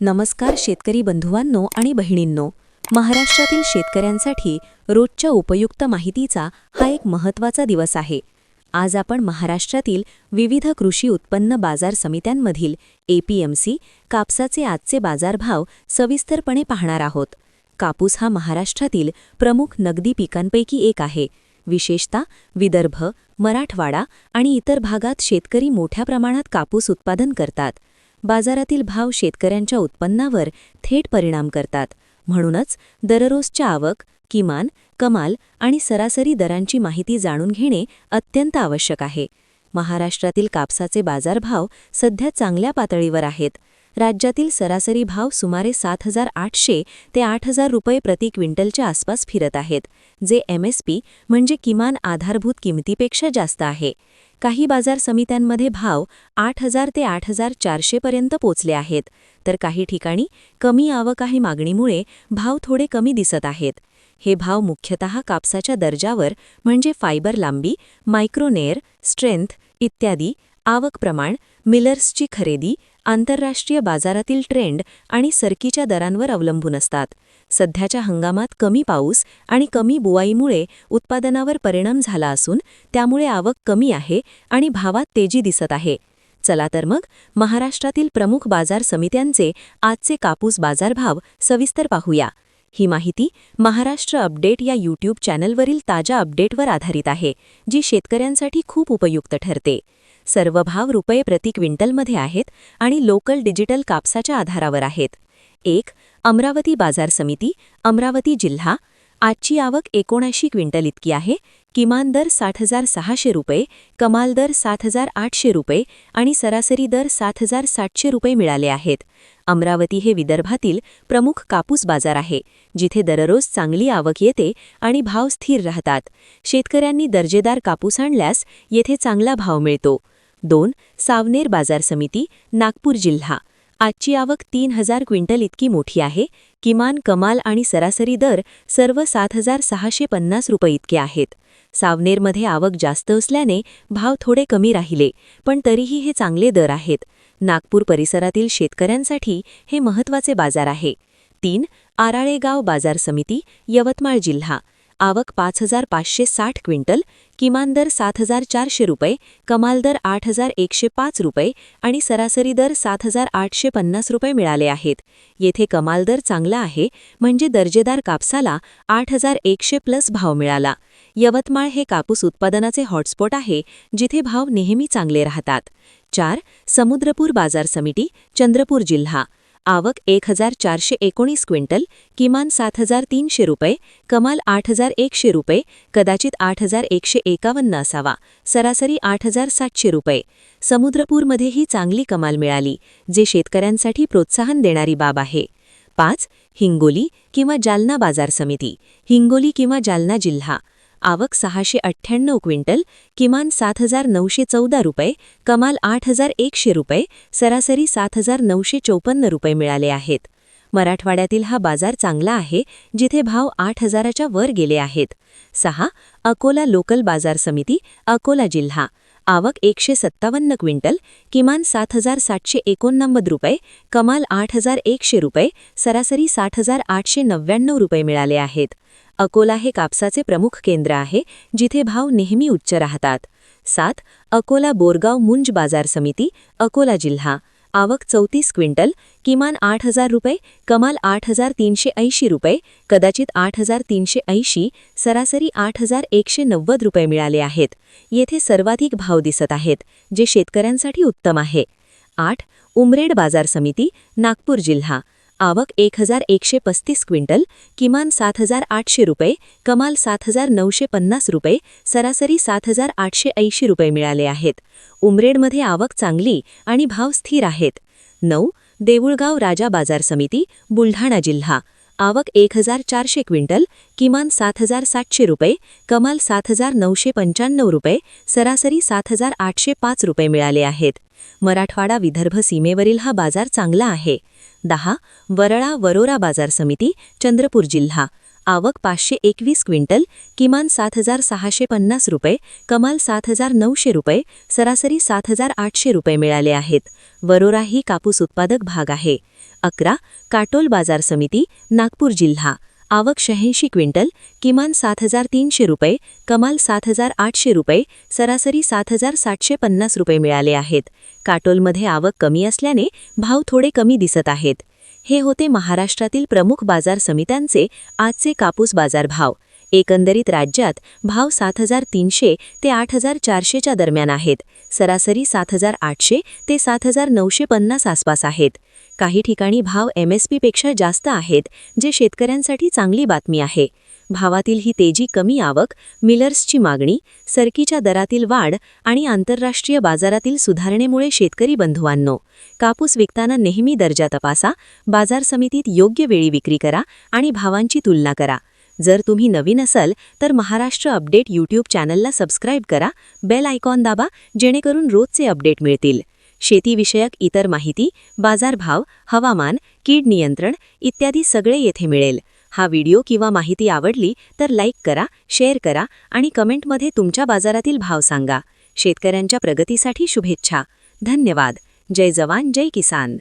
नमस्कार शेतकरी बंधुवांनो आणि बहिणींनो. महाराष्ट्रातील शेतकऱ्यांसाठी रोजच्या उपयुक्त माहितीचा हा एक महत्त्वाचा दिवस आहे. आज आपण महाराष्ट्रातील विविध कृषी उत्पन्न बाजार समित्यांमधील APMC कापसाचे आजचे बाजारभाव सविस्तरपणे पाहणार आहोत. कापूस हा महाराष्ट्रातील प्रमुख नगदी पिकांपैकी एक आहे. विशेषतः विदर्भ, मराठवाडा आणि इतर भागात शेतकरी मोठ्या प्रमाणात कापूस उत्पादन करतात. बाजारातील भाव शेतकऱ्यांच्या उत्पन्नावर थेट परिणाम करतात. म्हणूनच दररोजच्या आवक, किमान, कमाल आणि सरासरी दरांची माहिती जाणून घेणे अत्यंत आवश्यक आहे. महाराष्ट्रातील कापसाचे बाजारभाव सध्या चांगल्या पातळीवर आहेत. राज्यातील सरासरी भाव सुमारे 7,800 ते 8,000 रुपये प्रति क्विंटलच्या आसपास फिरत आहेत, जे MSP म्हणजे किमान आधारभूत किमतीपेक्षा जास्त आहे. काही बाजार समित्यांमध्ये भाव 8,000 ते 8,400 पर्यंत पोचले आहेत, तर काही ठिकाणी कमी आवक आहे मागणीमुळे भाव थोडे कमी दिसत आहेत. हे भाव मुख्यतः कापसाच्या दर्जावर म्हणजे फायबर लांबी, मायक्रोनेअर, स्ट्रेंथ इत्यादी, आवक प्रमाण, मिलर्सची खरेदी, आंतरराष्ट्रीय बाजारातील ट्रेंड आणि सरकीच्या दरांवर अवलंबून असतात. सध्याच्या हंगामात कमी पाऊस आणि कमी बुवाईमुळे उत्पादनावर परिणाम झाला असून त्यामुळे आवक कमी आहे आणि भावात तेजी दिसत आहे. चला तर मग महाराष्ट्रातील प्रमुख बाजार समित्यांचे आजचे कापूस बाजारभाव सविस्तर पाहूया. ही माहिती महाराष्ट्र अपडेट या YouTube चॅनलवरील ताज्या अपडेटवर आधारित आहे, जी शेतकऱ्यांसाठी खूप उपयुक्त ठरते. सर्व भाव रुपये प्रति क्विंटलमध्ये आहेत आणि लोकल डिजिटल कापसाच्या आधारावर आहेत. 1. अमरावती बाजार समिती, अमरावती जिल्हा. आजची आवक 79 क्विंटल इतकी आहे. किमान दर 60,600 रुपये, कमाल दर 7,800 रुपये आणि सरासरी दर 7,700 रुपये मिळाले आहेत. अमरावती हे विदर्भातील प्रमुख कापूस बाजार आहे, जिथे दररोज चांगली आवक येते आणि भाव स्थिर राहतात. शेतकऱ्यांनी दर्जेदार कापूस आणल्यास येथे चांगला भाव मिळतो. 2. सावनेर बाजार समिती, नागपूर जिल्हा. आजची आवक 3,000 क्विंटल इतकी मोठी आहे. किमान, कमाल आणि सरासरी दर सर्व 7,650 रुपये इतके आहेत. सावनेरमध्ये आवक जास्त असल्याने भाव थोडे कमी राहिले, पण तरीही हे चांगले दर आहेत. नागपूर परिसरातील शेतकऱ्यांसाठी हे महत्त्वाचे बाजार आहे. 3. आराळेगाव बाजार समिती, यवतमाळ जिल्हा. आवक 5,560 क्विंटल, किमान दर 7,400 रुपये, कमाल दर 8,105 रुपये आणि सरासरी दर 7,850 रुपये मिळाले आहेत. येथे कमाल दर चांगला आहे, म्हणजे दर्जेदार कापसाला 8,100+ भाव मिळाला. यवतमाळ हे कापूस उत्पादनाचे हॉटस्पॉट आहे, जिथे भाव नेहमी चांगले राहतात. 4. समुद्रपूर बाजार समिती, चंद्रपूर जिल्हा. आवक 1,419 क्विंटल, किमान 7,300 रुपये, कमाल 8,100 रुपये, कदाचित 8,151 असावा, सरासरी 8,700 रुपये. समुद्रपूरमध्येही चांगली कमाल मिळाली, जे शेतकऱ्यांसाठी प्रोत्साहन देणारी बाब आहे. 5. हिंगोली किंवा जालना बाजार समिती, हिंगोली किंवा जालना जिल्हा. आवक 698 क्विंटल, किमान 7,914 रुपये, कमाल 8,100 रुपये, सरासरी 7,954 रुपये मिळाले आहेत. मराठवाड्यातील हा बाजार चांगला आहे, जिथे भाव 8,000च्या वर गेले आहेत. 6. अकोला लोकल बाजार समिती, अकोला जिल्हा. आवक 157 क्विंटल, किमान 7,789 रुपये, कमाल 8,100 रुपये, सरासरी 7,899 रुपये मिळाले आहेत. अकोला हे कापसाचे प्रमुख केंद्र आहे, जिथे भाव नेहमी उच्च राहतात. 7. अकोला बोरगाव मुंज बाजार समिती, अकोला जिल्हा. आवक 34 क्विंटल, किमान 8,000 रुपये, कमाल 8,380 रुपये, कदाचित 8,380, सरासरी 8,190 रुपये मिळाले आहेत. येथे सर्वाधिक भाव दिसत आहेत, जे शेतकऱ्यांसाठी उत्तम आहे. 8. उमरेड बाजार समिती, नागपूर जिल्हा. आवक 1,135 क्विंटल, किमान 7,800 रुपये, कमाल 7,950 रुपये, सरासरी 7,880 रुपये मिळाले आहेत. उमरेडमध्ये आवक चांगली आणि भाव स्थिर आहेत. 9. देऊळगाव राजा बाजार समिती, बुलढाणा जिल्हा. आवक 1,400 क्विंटल, किमान 7,700 रुपये, कमाल 7,995 रुपये, सरासरी 7,805 रुपये मिळाले आहेत. मराठवाडा विदर्भ सीमेवरील हा बाजार चांगला आहे. 10. वरळा वरोरा बाजार समिती, चंद्रपूर जिल्हा. आवक 521 क्विंटल, किमान 7,650 रुपये, कमाल 7,900 रुपये, सरासरी 7,800 रुपये मिळाले आहेत. वरोरा ही कापूस उत्पादक भाग आहे. 11. काटोल बाजार समिती, नागपूर जिल्हा. आवक 86 क्विंटल, किमान 7,300 रुपये, कमाल 7,800 रुपये, सरासरी 7,750 रुपये मिळाले आहेत. काटोलमध्ये आवक कमी असल्याने भाव थोडे कमी दिसत आहेत. हे होते महाराष्ट्रातील प्रमुख बाजार समित्यांचे आजचे कापूस बाजारभाव. एकंदरीत राज्यात भाव 7,300 ते 8,400 च्या दरम्यान आहेत. सरासरी 7,800 ते 7,950 आसपास आहेत. काही ठिकाणी भाव MSP पेक्षा जास्त आहेत, जे शेतकऱ्यांसाठी चांगली बातमी आहे. भावातील ही तेजी कमी आवक, मिलर्सची मागणी, सरकीच्या दरातील वाढ आणि आंतरराष्ट्रीय बाजारातील सुधारणेमुळे शेतकरी बंधुवांनो, कापूस विकताना नेहमी दर्जा तपासा, बाजार समितीत योग्य वेळी विक्री करा आणि भावांची तुलना करा. जर तुम्ही नवीन असाल तर महाराष्ट्र अपडेट यूट्यूब चॅनलला सबस्क्राईब करा, बेल आयकॉन दाबा, जेणेकरून रोजचे अपडेट मिळतील. शेतीविषयक इतर माहिती, बाजारभाव, हवामान, कीड नियंत्रण इत्यादी सगळे येथे मिळेल. हा व्हिडिओ किंवा माहिती आवडली तर लाईक करा, शेअर करा आणि कमेंटमध्ये तुमच्या बाजारातील भाव सांगा. शेतकऱ्यांच्या प्रगतीसाठी शुभेच्छा. धन्यवाद. जय जवान, जय किसान.